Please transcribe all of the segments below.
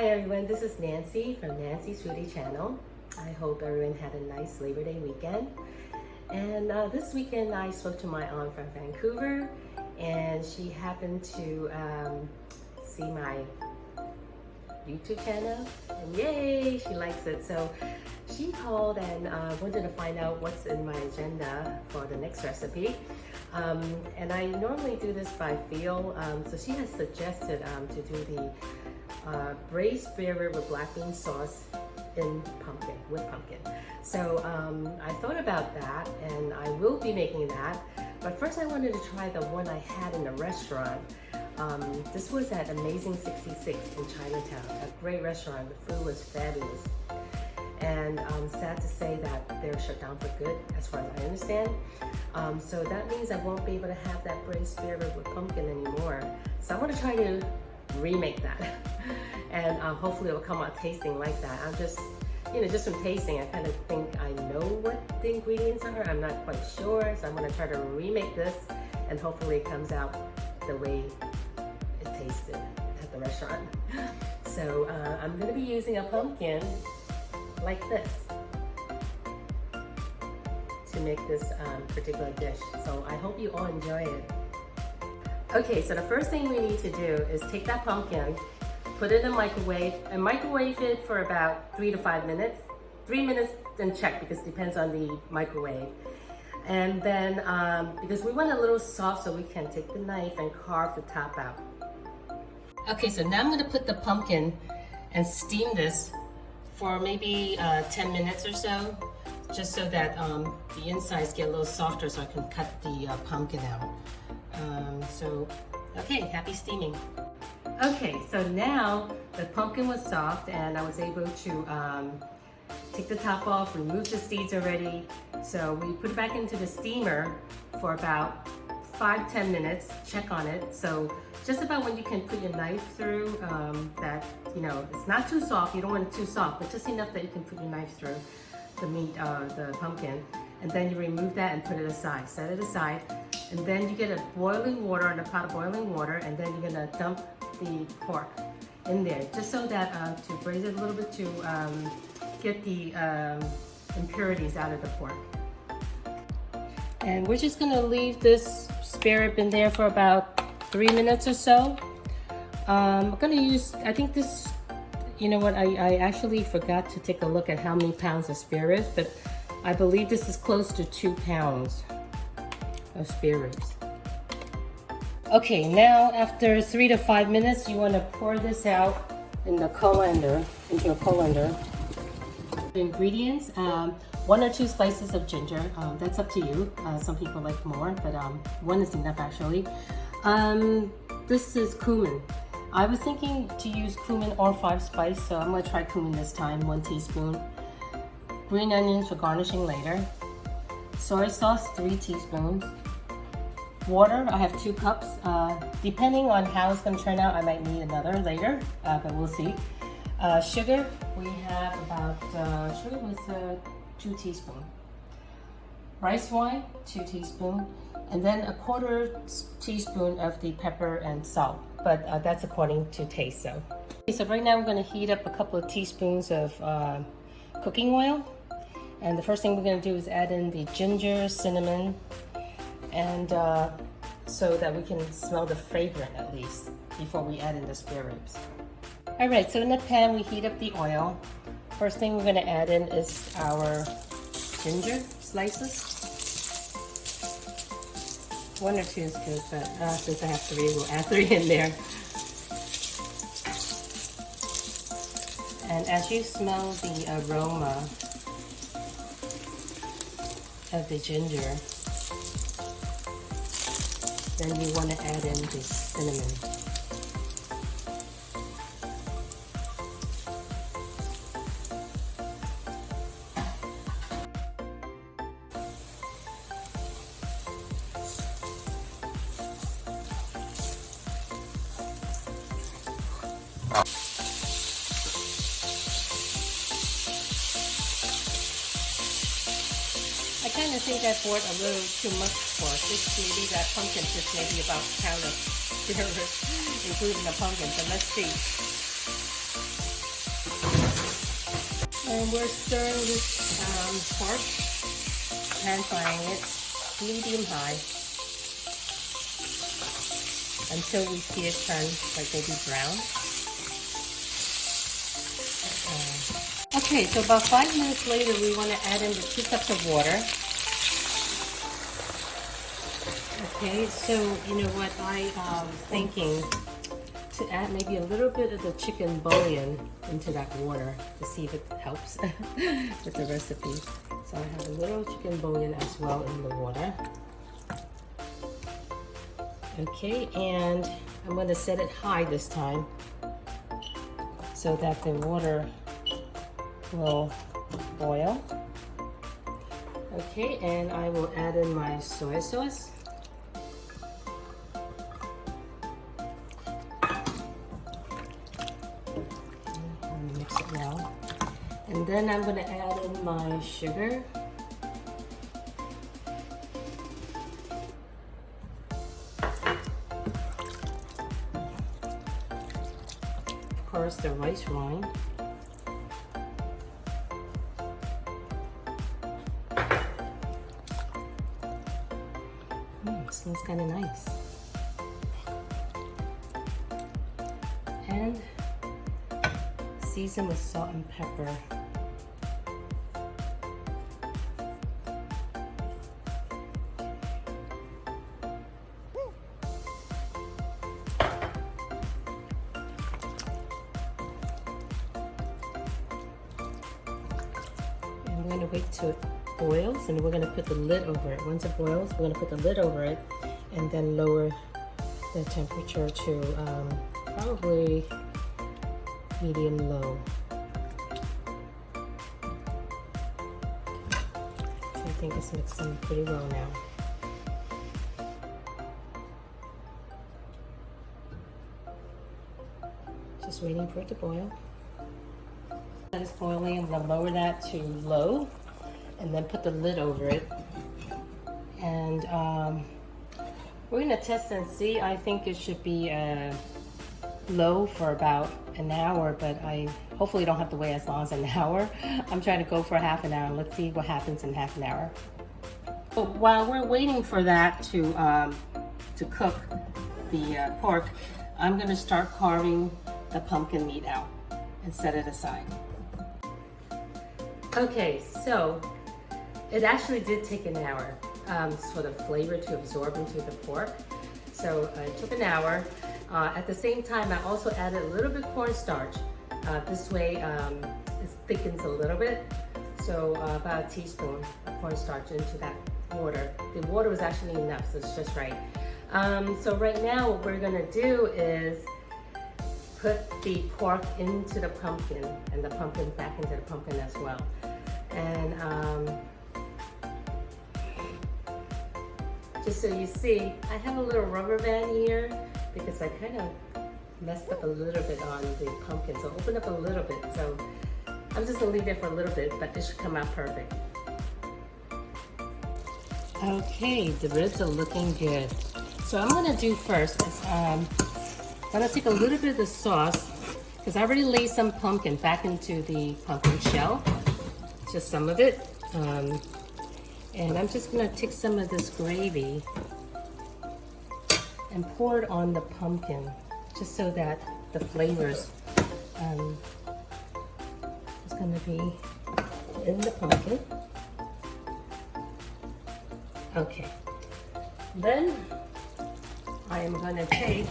Hi everyone, this is Nancy from Nancy's Foodie Channel. I hope everyone had a nice Labor Day weekend. And this weekend I spoke to my aunt from Vancouver, and she happened to see my YouTube channel, and yay, she likes it. So she called and wanted to find out what's in my agenda for the next recipe. And I normally do this by feel, so she has suggested to do the braised spare rib with black bean sauce with pumpkin. So I thought about that, and I will be making that. But first I wanted to try the one I had in the restaurant. This was at Amazing 66 in Chinatown, a great restaurant. The food was fabulous. And sad to say that they're shut down for good, as far as I understand. So that means I won't be able to have that braised spare rib with pumpkin anymore. So I want to try to remake that. And hopefully it will come out tasting like that. I'm just, just from tasting, I kind of think I know what the ingredients are. I'm not quite sure, so I'm going to try to remake this, and hopefully it comes out the way it tasted at the restaurant. So I'm going to be using a pumpkin like this to make this particular dish. So I hope you all enjoy it. Okay, so the first thing we need to do is take that pumpkin, put it in the microwave, and microwave it for about 3 to 5 minutes. 3 minutes, then check, because it depends on the microwave. And then, because we want it a little soft, so we can take the knife and carve the top out. Okay, so now I'm gonna put the pumpkin and steam this for maybe 10 minutes or so, just so that the insides get a little softer, so I can cut the pumpkin out. Okay, happy steaming. Okay, so now the pumpkin was soft, and I was able to take the top off, remove the seeds already. So we put it back into the steamer for about 5-10 minutes, check on it. So just about when you can put your knife through, that, it's not too soft, you don't want it too soft, but just enough that you can put your knife through the meat, the pumpkin. And then you remove that and put it aside, set it aside. And then you get a boiling water, in a pot of boiling water, and then you're gonna dump the pork in there, just so that to braise it a little bit, to get the impurities out of the pork. And we're just gonna leave this spare rib in there for about 3 minutes or so. I'm gonna use, I think this, I actually forgot to take a look at how many pounds of spare ribs, but I believe this is close to 2 pounds of spare ribs. Okay, now after 3 to 5 minutes, you want to pour this out in a colander. The ingredients, 1 or 2 slices of ginger. That's up to you. Some people like more, but 1 is enough actually. This is cumin. I was thinking to use cumin or 5 spice, so I'm going to try cumin this time, 1 teaspoon. Green onions for garnishing later. Soy sauce, 3 teaspoons. Water, I have 2 cups. Depending on how it's going to turn out, I might need another later, but we'll see. Sugar, we have about, sugar was 2 teaspoons. Rice wine, 2 teaspoons. And then a 1/4 teaspoon of the pepper and salt, but that's according to taste. So, okay, so right now we're going to heat up a couple of teaspoons of cooking oil. And the first thing we're going to do is add in the ginger, cinnamon, and so that we can smell the fragrance at least before we add in the spare ribs. Alright, so in the pan we heat up the oil. First thing we're going to add in is our ginger slices. 1 or 2 is good, but since I have 3, we'll add 3 in there. And as you smell the aroma of the ginger, then you want to add in the cinnamon. I kind of think I bought a little too much pork. Maybe that pumpkin just maybe about a pound of spare ribs, including the pumpkin. So let's see. And we're stirring this pork, pan frying it medium high until we see it turn like maybe brown. Okay, so about 5 minutes later, we want to add in the 2 cups of water. Okay, so you know what I was thinking to add maybe a little bit of the chicken bouillon into that water to see if it helps with the recipe. So I have a little chicken bouillon as well in the water. Okay, and I'm going to set it high this time so that the water will boil. Okay, and I will add in my soy sauce. Mix it well. And then I'm going to add in my sugar. Of course, the rice wine. Smells kind of nice. And season with salt and pepper. And we're going to wait till it boils, and we're going to put the lid over it. Once it boils, we're going to put the lid over it and then lower the temperature to probably medium low. I think it's mixing pretty well now. Just waiting for it to boil. That is boiling. I'm going to lower that to low and then put the lid over it. And we're going to test and see. I think it should be low for about an hour, but I hopefully don't have to wait as long as an hour. I'm trying to go for half an hour. Let's see what happens in half an hour. But while we're waiting for that to cook the pork, I'm going to start carving the pumpkin meat out and set it aside. Okay, so it actually did take an hour for the flavor to absorb into the pork. So it took an hour. At the same time, I also added a little bit cornstarch. This way it thickens a little bit. So about a teaspoon of cornstarch into that water. The water was actually enough, so it's just right. So right now what we're gonna do is put the pork into the pumpkin and the pumpkin back into the pumpkin as well. And just so you see, I have a little rubber band here because I kind of messed up a little bit on the pumpkin. So open up a little bit. So I'm just gonna leave it for a little bit, but it should come out perfect. Okay, the ribs are looking good. So I'm gonna do first is I'm gonna take a little bit of the sauce because I already laid some pumpkin back into the pumpkin shell, just some of it. And I'm just gonna take some of this gravy and pour it on the pumpkin, just so that the flavors is gonna be in the pumpkin. Okay, then I am gonna take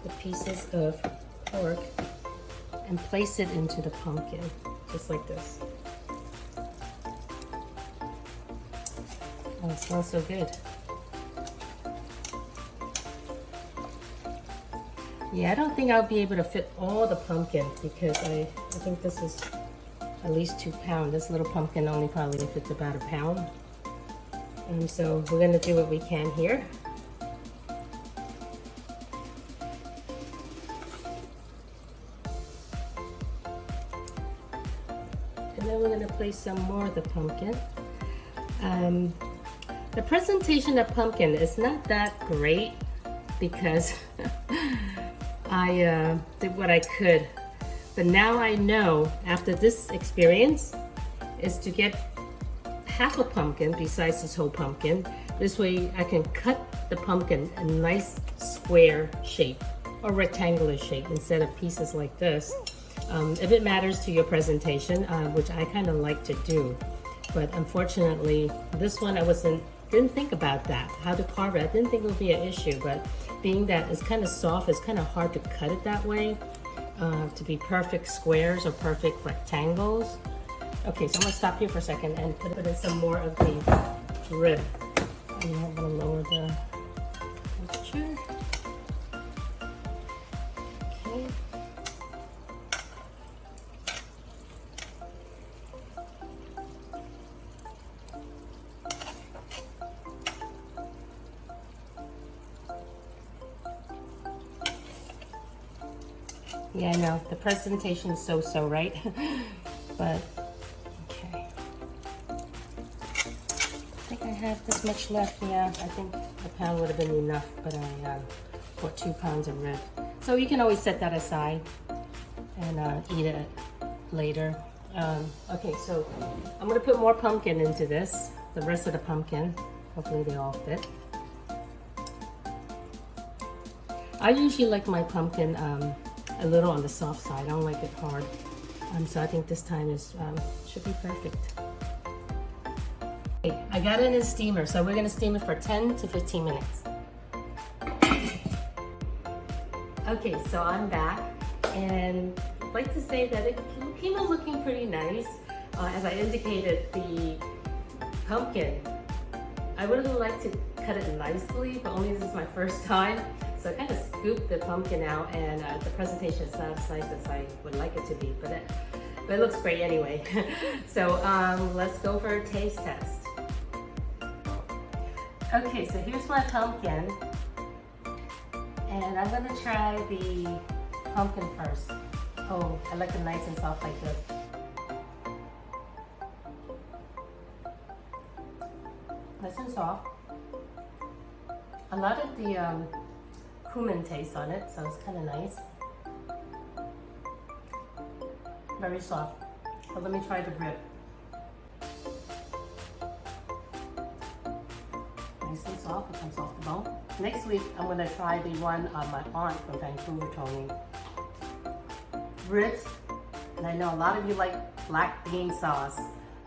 the pieces of pork and place it into the pumpkin, just like this. Oh, it smells so good. Yeah, I don't think I'll be able to fit all the pumpkin because I think this is at least 2 pounds. This little pumpkin only probably fits about 1 pound. And so we're gonna do what we can here. And then we're gonna place some more of the pumpkin. The presentation of pumpkin is not that great because I did what I could But now I know, after this experience, is to get half a pumpkin besides this whole pumpkin. This way I can cut the pumpkin in a nice square shape or rectangular shape instead of pieces like this. If it matters to your presentation, which I kind of like to do. But unfortunately, this one didn't think about that, how to carve it. I didn't think it would be an issue, but being that it's kind of soft, it's kind of hard to cut it that way to be perfect squares or perfect rectangles. Okay, so I'm gonna stop here for a second and put in some more of the rib. I'm gonna lower the temperature. Okay. Yeah, I know, the presentation is so-so, right? But, okay. I think I have this much left, yeah. I think a pound would have been enough, but I bought 2 pounds of rib. So you can always set that aside and eat it later. Okay, so I'm gonna put more pumpkin into this, the rest of the pumpkin. Hopefully they all fit. I usually like my pumpkin a little on the soft side. I don't like it hard. So I think this time should be perfect. Okay, I got it in a steamer, so we're gonna steam it for 10 to 15 minutes. Okay, so I'm back, and I'd like to say that it came out looking pretty nice. As I indicated, the pumpkin, I would have liked to cut it nicely, but only this is my first time. So I kind of scooped the pumpkin out, and the presentation is not as nice as I would like it to be, but it looks great anyway. So let's go for a taste test. Okay, so here's my pumpkin, and I'm gonna try the pumpkin first. Oh, I like it nice and soft like this. Nice and soft. A lot of the cumin taste on it, so it's kind of nice. Very soft. But let me try the rib. Nice and soft, it comes off the bone. Next week, I'm gonna try the one my aunt from Vancouver told me. Ribs, and I know a lot of you like black bean sauce.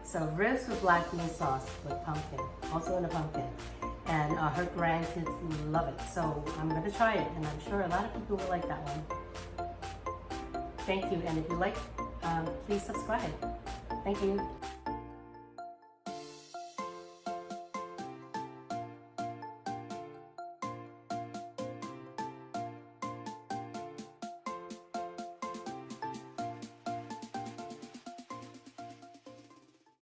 So ribs with black bean sauce with pumpkin, also in a pumpkin. And her grandkids love it. So I'm gonna try it, and I'm sure a lot of people will like that one. Thank you, and if you like, please subscribe. Thank you.